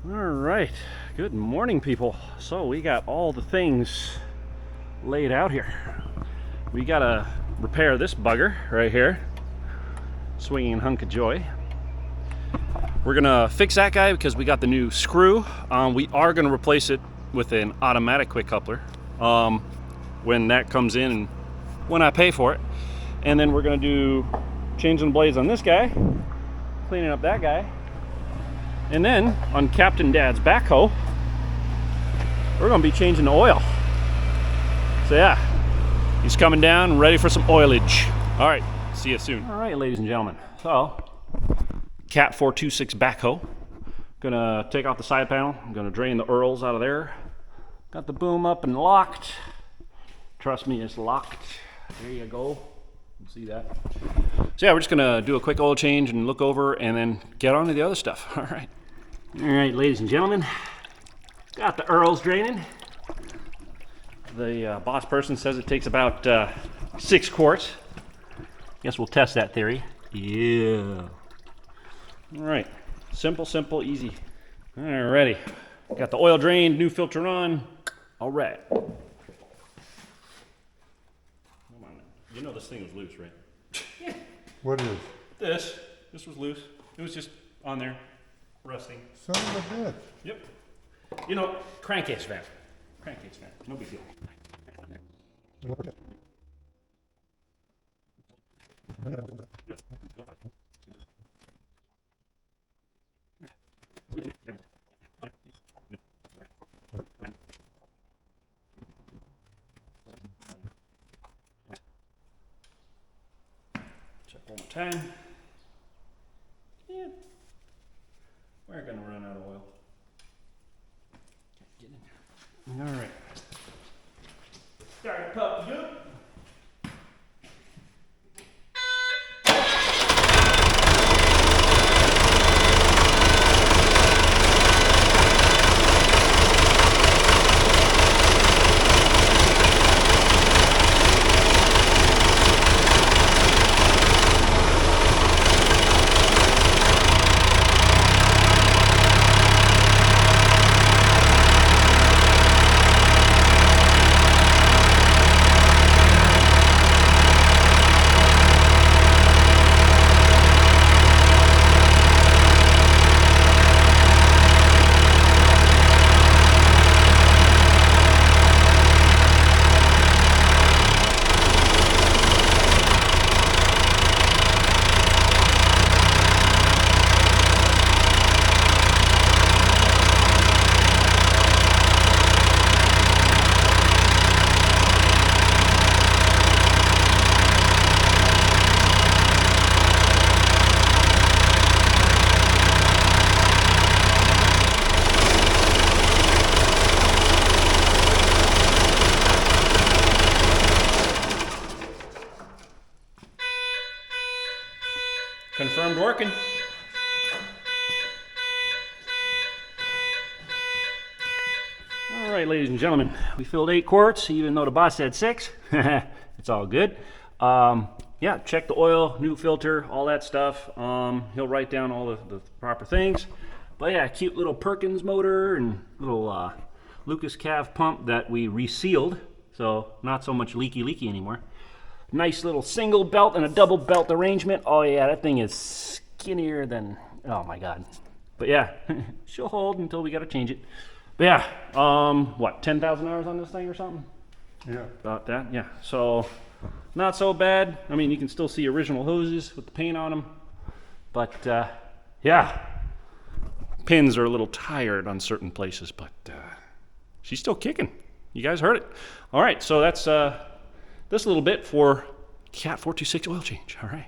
All right, good morning, people. So we got all the things laid out here. We gotta repair this bugger right here, swinging hunk of joy. We're gonna fix that guy because we got the new screw. We are gonna replace it with an automatic quick coupler when that comes in and when I pay for it. And then we're gonna do changing the blades on this guy, cleaning up that guy. And then on Captain Dad's backhoe, we're gonna be changing the oil. So yeah, he's coming down, ready for some oilage. All right, see you soon. All right, ladies and gentlemen. So, Cat 426 backhoe. Gonna take off the side panel. I'm gonna drain the earls out of there. Got the boom up and locked. Trust me, it's locked. There you go. You see that? So yeah, we're just gonna do a quick oil change and look over and then get on to the other stuff. All right. All right, ladies and gentlemen. Got the earls draining. The boss person says it takes about 6 quarts. Guess we'll test that theory. Yeah. All right, simple, easy. Alrighty, got the oil drained, new filter on. All right. Come on, you know this thing was loose, right? What is? This was loose. It was just on there, resting. Son of a bitch. Yep. You know, crankcase fan. Crankcase fan, no big deal. Check one more time. Yeah. We're gonna run out of oil. Get in there. All right. Start puppy up. Confirmed working. All right, ladies and gentlemen, we filled 8 quarts, even though the boss said 6. It's all good. Yeah, check the oil, new filter, all that stuff. He'll write down all the proper things. But yeah, cute little Perkins motor and little Lucas Cav pump that we resealed, so not so much leaky anymore. Nice little single belt and a double belt arrangement. Oh yeah, that thing is skinnier than, oh my God. But yeah, she'll hold until we gotta change it. But yeah, what, 10,000 hours on this thing or something? Yeah. About that, yeah. So, not so bad. I mean, you can still see original hoses with the paint on them. But yeah, pins are a little tired on certain places, but she's still kicking. You guys heard it. All right, so that's this little bit for Cat 426 oil change. All right.